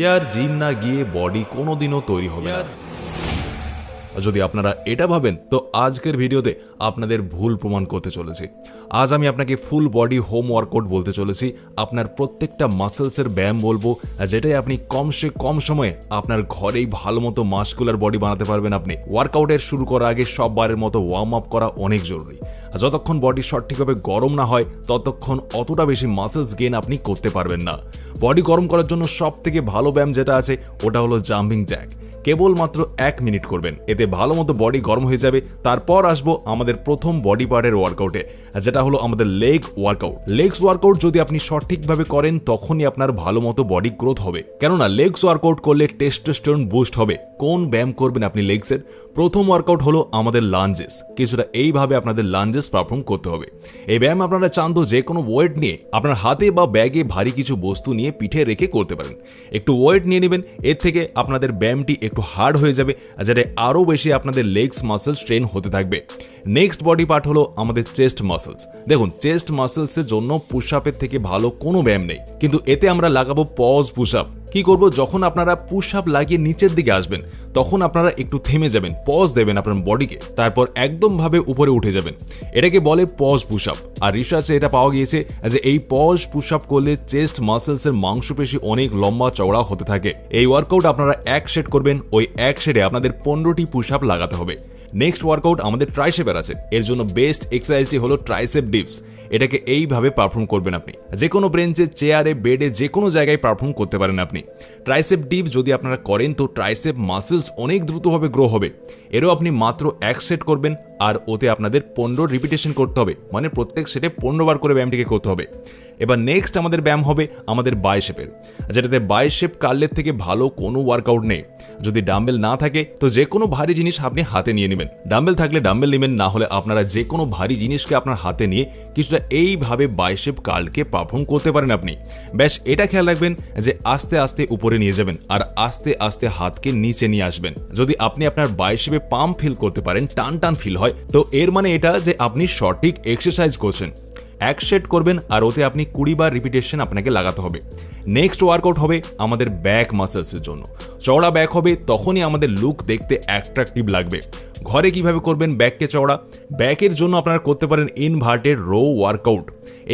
ইয়ার gym না গিয়ে body কোনোদিনও তৈরি হবে না। যদি আপনারা এটা ভাবেন তো আজকের ভিডিওতে আপনাদের ভুল প্রমাণ করতে চলেছি। আজ আমি আপনাকে ফুল বডি হোম ওয়ার্কআউট বলতে চলেছি। আপনার প্রত্যেকটা মাসেলসের ব্যায়াম বলবো, যেটাই আপনি কম সময়ে আপনার ঘরেই ভালো মতো মাসকুলার বডি বানাতে পারবেন। আপনি ওয়ার্কআউটের শুরু করার আগে সববারের মতো ওয়ার্ম আপ করা অনেক জরুরি। যতক্ষণ বডি সঠিকভাবে গরম না হয় ততক্ষণ অতটা বেশি মাসেলস গেইন আপনি করতে পারবেন না। বডি গরম করার জন্য সব থেকে ভালো ব্যায়াম যেটা আছে ওটা হলো জাম্পিং জ্যাক। কেবলমাত্র 1 মিনিট করবেন, এতে ভালো মতো বডি গরম হয়ে যাবে। তারপর আসবো আমাদের প্রথম বডি পার্টের ওয়ার্কআউটে, যেটা হলো আমাদের লেগ ওয়ার্কআউট। লেগস ওয়ার্কআউট যদি আপনি সঠিকভাবে করেন তখনই আপনার ভালো মতো বডি গ্রোথ হবে। কেননা লেগস ওয়ার্কআউট করলে টেস্টোস্টেরন বুস্ট হবে। কোন ব্যায়াম করবেন আপনি লেগসের? প্রথম ওয়ার্কআউট হলো আমাদের লাঞ্জেস। কিছুটা এইভাবে আপনাদের লাঞ্জেস পারফর্ম করতে হবে। এই ব্যায়াম আপনারা চান তো যে কোনো ওয়েট নিয়ে আপনার হাতে বা ব্যাগে ভারী কিছু বস্তু নিয়ে পিঠে রেখে করতে পারেন। একটু ওয়েট নিয়ে নেবেন, এর থেকে আপনাদের ব্যায়ামটি একটু হার্ড হয়ে যাবে, যাতে আরও বেশি আপনাদের লেগস মাসেল স্ট্রেন হতে থাকবে। নেক্সট বডি পার্ট হলো আমাদের চেস্ট মাসেলস। দেখুন, চেস্ট মাসেলসের জন্য পুশ আপের থেকে ভালো কোনো ব্যায়াম নেই, কিন্তু এতে আমরা লাগাবো পজ পুশ আপ। কি করব? যখন আপনারা পুশ আপ লাগিয়ে নিচের দিকে আসবেন তখন আপনারা একটু থেমে যাবেন, পজ দেবেন আপনার বডিকে, তারপর একদমভাবে উপরে উঠে যাবেন। এটাকে বলে পজ পুশ আপ। আর রিসার্চে এটা পাওয়া গিয়েছে যে এই পজ পুশ আপ করলে চেস্ট মাসেলসের মাংসপেশি অনেক লম্বা চওড়া হতে থাকে। এই ওয়ার্কআউট আপনারা 1 সেট করবেন, ওই 1 সেটে আপনাদের 15টি পুশ আপ লাগাতে হবে। নেক্সট ওয়ার্কআউট আমাদের ট্রাইসেপের আছে। এর জন্য বেস্ট এক্সারসাইজটি হলো ট্রাইসেপ ডিপস। এটাকে এইভাবে পারফর্ম করবেন আপনি। যে কোনো ব্রেঞ্চে, চেয়ারে, বেডে, যে কোনো জায়গায় পারফর্ম করতে পারেন আপনি। ট্রাইসেপ ডিপস যদি আপনারা করেন তো ট্রাইসেপ মাসেলস অনেক দ্রুতভাবে গ্রো হবে। এরও আপনি মাত্র 1 সেট করবেন, আর ওতে আপনাদের 15 রিপিটেশন করতে হবে, মানে প্রত্যেক সেটে 15 বার করে ব্যায়ামটিকে করতে হবে। এবার নেক্সট আমাদের ব্যায়াম হবে আমাদের বাইসেপের, যেটাতে বাইসেপ কার্লের থেকে ভালো কোনো ওয়ার্কআউট নেই। যদি ডাম্বেল না থাকে তো যে কোনো ভারী জিনিস আপনি হাতে নিয়ে নেবেন। ডাম্বেল থাকলে ডাম্বেল নেবেন, না হলে আপনারা যে কোনো ভারী জিনিসকে আপনার হাতে নিয়ে কিছুটা এইভাবে বাইসেপ কার্লকে পারফর্ম করতে পারেন আপনি। ব্যাস এটা খেয়াল রাখবেন যে আস্তে আস্তে উপরে নিয়ে যাবেন আর আস্তে আস্তে হাতকে নিচে নিয়ে আসবেন। যদি আপনি আপনার বাইসেপে পাম্প ফিল করতে পারেন, টান টান ফিল হয়, তো এর মানে এটা যে আপনি সঠিক এক্সারসাইজ করছেন। 1 সেট করবেন আর ওতে আপনি 20 বার রিপিটেশন আপনাকে লাগাতে হবে। নেক্সট ওয়ার্কআউট হবে আমাদের ব্যাক মাসেলসের জন্য। চওড়া ব্যাক হবে তখনই আমাদের লুক দেখতে অ্যাট্রাকটিভ লাগবে। ঘরে কিভাবে করবেন ব্যাককে চওড়া? ব্যাকের জন্য আপনারা করতে পারেন ইনভার্টেড রো ওয়ার্কআউট।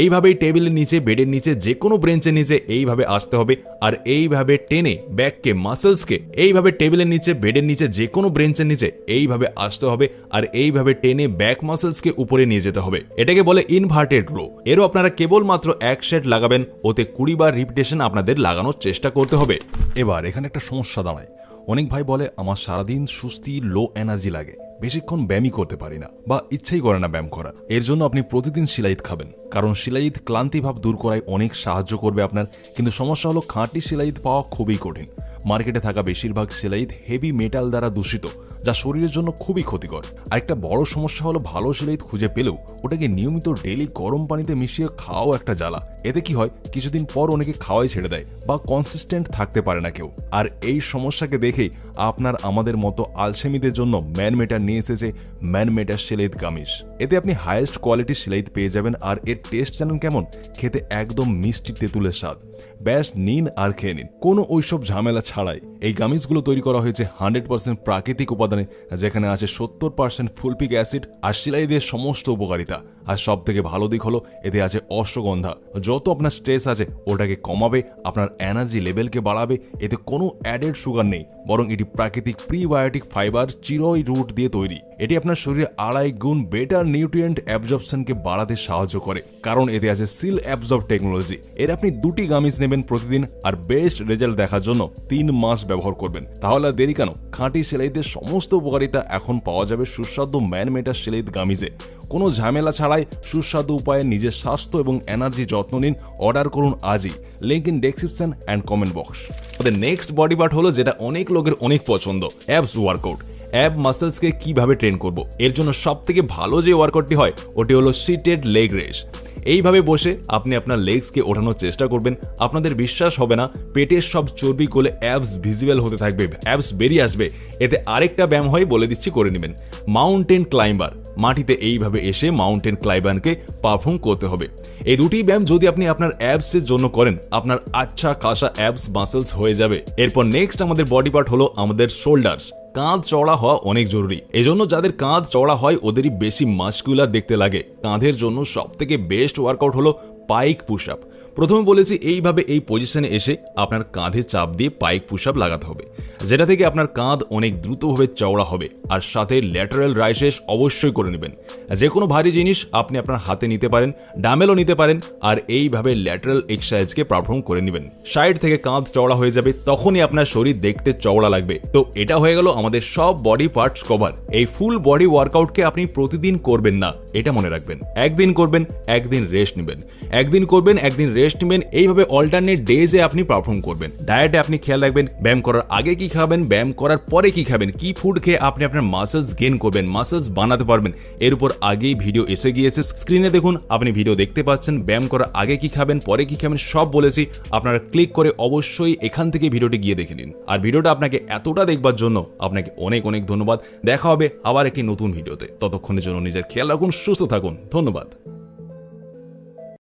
এইভাবেই টেবিলের নিচে, বেডের নিচে, যে কোনো ব্রেঞ্চের নিচে এইভাবে আসতে হবে আর এইভাবে টেনে ব্যাককে, মাসেলসকে এইভাবে টেবিলের নিচে, বেডের নিচে, যে কোনো ব্রেঞ্চের নিচে এইভাবে আসতে হবে আর এইভাবে টেনে ব্যাক মাসেলসকে উপরে নিয়ে যেতে হবে। এটাকে বলে ইনভার্টেড রো। এরও আপনারা কেবলমাত্র 1 সেট লাগাবেন, ওতে 20 বার রিপিটেশন আপনাদের লাগানোর চেষ্টা করতে হবে। এবার এখানে একটা সমস্যা দাঁড়ায়। অনেক ভাই বলে আমার সারাদিন সুস্তি, লো এনার্জি লাগে, বেশিক্ষণ ব্যায়ামই করতে পারি না বা ইচ্ছেই করে না ব্যায়াম করা। এর জন্য আপনি প্রতিদিন শিলাইত খাবেন, কারণ শিলাইত ক্লান্তিভাব দূর করায় অনেক সাহায্য করবে আপনার। কিন্তু সমস্যা হলো খাঁটি শিলাইত পাওয়া খুবই কঠিন। মার্কেটে থাকা বেশিরভাগ শিলাইত হেভি মেটাল দ্বারা দূষিত, যা শরীরের জন্য খুবই ক্ষতিকর। আরেকটা বড় সমস্যা হলো ভালো শিলাইত খুঁজে পেলেও ওটাকে নিয়মিত ডেইলি গরম পানিতে মিশিয়ে খাওয়াও একটা জ্বালা। এতে কি হয়, কিছুদিন পর অনেকে খাওয়াই ছেড়ে দেয় বা কনসিস্টেন্ট থাকতে পারে না কেউ। আর এই সমস্যাকে দেখেই আপনার আমাদের মতো আলসেমিদের জন্য ম্যানমেটার নিয়ে এসেছে ম্যানমেটার শিলাইত গামিজ। এতে আপনি হাইয়েস্ট কোয়ালিটির শিলাইত পেয়ে যাবেন। আর এর টেস্ট জানেন কেমন? খেতে একদম মিষ্টি তেঁতুলের স্বাদ। ব্যাস নিন আর খেয়ে নিন, কোনো ওইসব ঝামেলা ছাড়াই। এই গামিজগুলো তৈরি করা হয়েছে 100% প্রাকৃতিক উপাদানে, যেখানে আছে 70% ফুলপিক অ্যাসিড আর শিলাইদের সমস্ত উপকারিতা। আর সব থেকে ভালো দিক হলো এতে আছে অশ্বগন্ধা। যত আপনার স্ট্রেস আছে ওটাকে কমাবে, আপনার এনার্জি লেভেলকে বাড়াবে। এতে কোনো অ্যাডেড সুগার নেই, বরং এটি প্রাকৃতিক প্রিবায়োটিক ফাইবার চিরই রুট দিয়ে তৈরি। এটি আপনার শরীরে 2.5 গুণ বেটার নিউট্রিয়েন্ট অ্যাবজর্পশনকে বাড়াতে সাহায্য করে, কারণ এতে আছে সিল অ্যাবজর্ব টেকনোলজি। এর আপনি 2টি গামিজ নেবেন প্রতিদিন আর বেস্ট রেজাল্ট দেখার জন্য 3 মাস ব্যবহার করবেন। তাহলে আর দেরি কেন? খাঁটি সেলাইদের সমস্ত উপকারিতা এখন পাওয়া যাবে সুস্বাদু ম্যানমেটার সেলাইত গামিজে। কোনো ঝামেলা ছাড়াই সুস্বাদু উপায়ে নিজের স্বাস্থ্য এবং এনার্জি যত্ন নিন। অর্ডার করুন আজই, link in description and comment box. আমাদের নেক্সট বডি পার্ট হলো যেটা অনেক লোকের অনেক পছন্দ, অ্যাবস ওয়ার্কআউট। অ্যাব মাসেলসকে কিভাবে ট্রেন করব? এর জন্য সব থেকে ভালো যে ওয়ার্কআউটটি হয় ওটি হলো সিটেড লেগ রেস। এইভাবে বসে আপনি আপনার লেগসকে ওঠানোর চেষ্টা করবেন। আপনাদের বিশ্বাস হবে না, পেটের সব চর্বি গলে অ্যাবস ভিজিবল হতে থাকবে, অ্যাবস বেরিয়ে আসবে। এতে আরেকটা ব্যায়াম হয়, বলে দিচ্ছি, করে নেবেন। মাউন্টেন ক্লাইম্বার, মাটিতে এইভাবে এসে মাউন্টেন ক্লাইম্বারকে পারফর্ম করতে হবে। এই দুটি ব্যায়াম যদি আপনি আপনার অ্যাবসের জন্য করেন, আপনার আচ্ছা খাসা অ্যাবস মাসেলস হয়ে যাবে। এরপর নেক্সট আমাদের বডি পার্ট হলো আমাদের শোল্ডার্স। কাঁধ চওড়া হওয়া অনেক জরুরি। এজন্য যাদের কাঁধ চওড়া হয় ওদেরই বেশি মাস্কুলার দেখতে লাগে। কাঁধের জন্য সবথেকে বেস্ট ওয়ার্কআউট হলো পাইক পুশ আপ। প্রথমে বলেছি এইভাবে এই পজিশনে এসে আপনার কাঁধে চাপ দিয়ে পাইক পুশ আপ লাগাতে হবে, যেটা থেকে আপনার কাঁধ অনেক দ্রুতভাবে চওড়া হবে। আর সাথে ল্যাটারাল রাইজেস অবশ্যই করে নেবেন। যে কোনো ভারী জিনিস আপনি আপনার হাতে নিতে পারেন, ডামেলও নিতে পারেন, আর এইভাবে ল্যাটারাল এক্সারসাইজকে পারফর্ম করে নেবেন। সাইড থেকে কাঁধ চওড়া হয়ে যাবে, তখনই আপনার শরীর দেখতে চওড়া লাগবে। তো এটা হয়ে গেল আমাদের সব বডি পার্টস কভার। এই ফুল বডি ওয়ার্কআউটকে আপনি প্রতিদিন করবেন না, এটা মনে রাখবেন। একদিন করবেন, একদিন রেস্ট নেবেন, একদিন করবেন, একদিন রেস্ট নেবেন। এইভাবে অল্টারনেট ডেজে আপনি পারফর্ম করবেন। ডায়েটে আপনি খেয়াল রাখবেন, ব্যায়াম করার আগে কি খাবেন, ব্যায়াম করার পরে কি খাবেন, কি ফুড খেয়ে আপনি আপনার মাসেলস গেইন করবেন, মাসেলস বানাতে পারবেন। এর উপর আগেই ভিডিও এসে গিয়েছে, স্ক্রিনে দেখুন, আপনি ভিডিও দেখতে পাচ্ছেন। ব্যায়াম করার আগে কি খাবেন, পরে কি খাবেন, সব বলেছি। আপনারা ক্লিক করে অবশ্যই এখান থেকে ভিডিওটি গিয়ে দেখে নিন। আর ভিডিওটা আপনাকে এতটা দেখবার জন্য আপনাকে অনেক অনেক ধন্যবাদ। দেখা হবে আবার একটি নতুন ভিডিওতে। ততক্ষণের জন্য নিজের খেয়াল রাখুন, সুস্থ থাকুন। ধন্যবাদ।